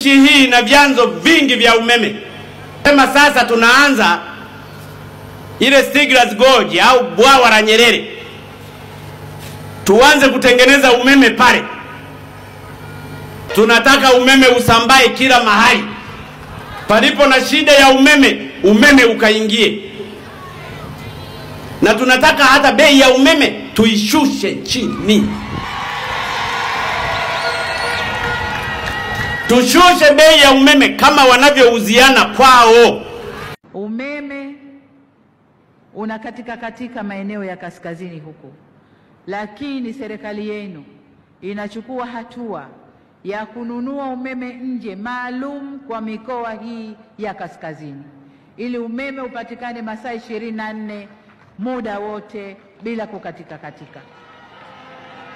Nchi hii ina vyanzo vingi vya umeme. Sema sasa tunaanza ile Stiegler's Gorge au bwawa la Nyerere. Tuanze kutengeneza umeme pale. Tunataka umeme usambae kila mahali. Palipo na shida ya umeme ukaingie. Na tunataka hata bei ya umeme tuishushe chini. Tushushe bei ya umeme kama wanavyouziana kwao. Umeme unakatika maeneo ya kaskazini huko, lakini serikali yenu inachukua hatua ya kununua umeme nje maalum kwa mikoa hii ya kaskazini, ili umeme upatikane masaa 24 muda wote bila kukatika.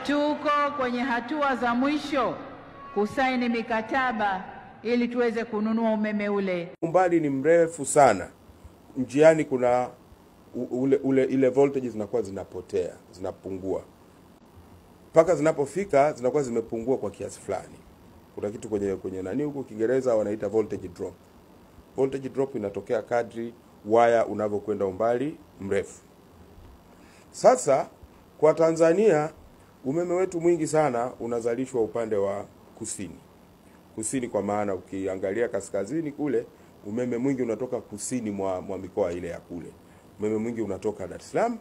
Tuko kwenye hatua za mwisho kusaini mikataba ili tuweze kununua umeme ule. Umbali ni mrefu sana. Njiani kuna ile voltage zinakuwa zinapotea, zinapungua. Paka zinapofika zinakuwa zimepungua kwa kiasi fulani. Kuna kitu kwenye nani huko Kiingereza wanaita voltage drop. Voltage drop inatokea kadri waya unavyokwenda umbali mrefu. Sasa kwa Tanzania umeme wetu mwingi sana unazalishwa upande wa kusini. Kusini kwa maana ukiangalia kaskazini kule umeme mwingi unatoka kusini mwa mikoa ile ya kule. Umeme mwingi unatoka Dar es Salaam,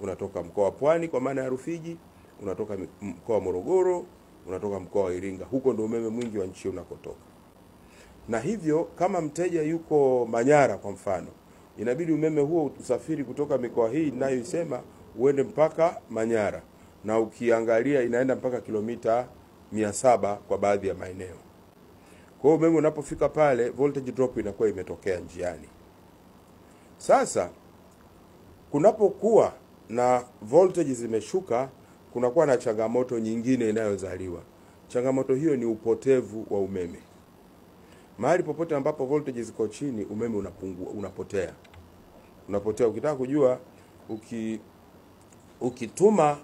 unatoka mkoa wa Pwani kwa maana ya Rufiji, unatoka mkoa wa Morogoro, unatoka mkoa wa Iringa. Huko ndio umeme mwingi wa nchi unakotoka. Na hivyo kama mteja yuko Manyara kwa mfano, inabidi umeme huo usafiri kutoka mikoa hii ninayoisema uende mpaka Manyara. Na ukiangalia inaenda mpaka kilomita 700 kwa baadhi ya maeneo. Kwa hiyo umeme unapofika pale voltage drop inakuwa imetokea njiani. Sasa kunapokuwa na voltage zimeshuka, kunakuwa na changamoto nyingine inayozaliwa. Changamoto hiyo ni upotevu wa umeme. Mahali popote ambapo voltage ziko chini umeme unapotea. Ukitaka kujua ukituma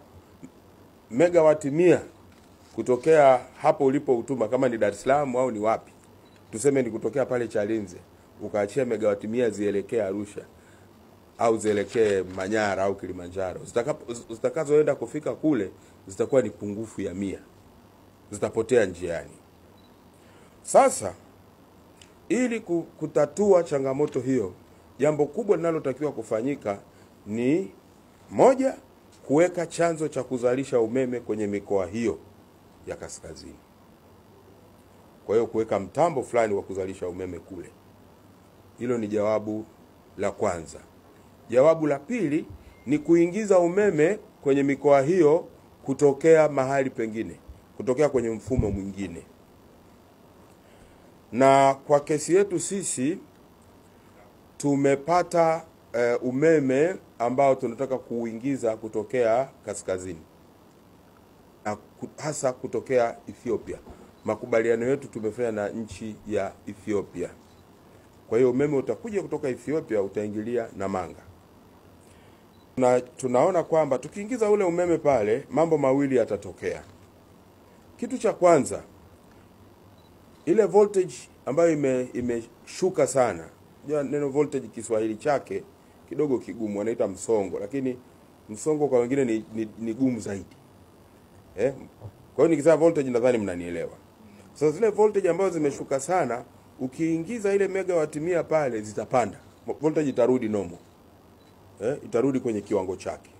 megawati 100 kutokea hapo ulipo utuma, kama ni Dar es Salaam au ni wapi, tuseme ni kutokea pale Chalinze, ukaachia megawati 100 zielekee Arusha au zielekee Manyara au Kilimanjaro, zitakazoenda kufika kule zitakuwa ni pungufu ya 100, zitapotea njiani. Sasa ili kutatua changamoto hiyo, jambo kubwa linalotakiwa kufanyika ni moja, kuweka chanzo cha kuzalisha umeme kwenye mikoa hiyo ya kaskazini. Kwa hiyo kuweka mtambo fulani wa kuzalisha umeme kule. Hilo ni jawabu la kwanza. Jawabu la pili ni kuingiza umeme kwenye mikoa hiyo kutokea mahali pengine, kutokea kwenye mfumo mwingine. Na kwa kesi yetu sisi tumepata umeme ambao tunataka kuuingiza kutokea kaskazini, na hasa kutokea Ethiopia. Makubaliano yetu tumefanya na nchi ya Ethiopia. Kwa hiyo umeme utakuja kutoka Ethiopia, utaingilia Namanga. Na tunaona kwamba tukiingiza ule umeme pale, mambo mawili yatatokea. Kitu cha kwanza, ile voltage ambayo imeshuka sana. Neno voltage Kiswahili chake kidogo kigumu, wanaita msongo, lakini msongo kwa wengine ni gumu zaidi. Kwa hiyo nikisema voltage nadhani mnanielewa. Sasa zile voltage ambazo zimeshuka sana, ukiingiza ile megawati 100 pale zitapanda. Voltage itarudi normal. Itarudi kwenye kiwango chake.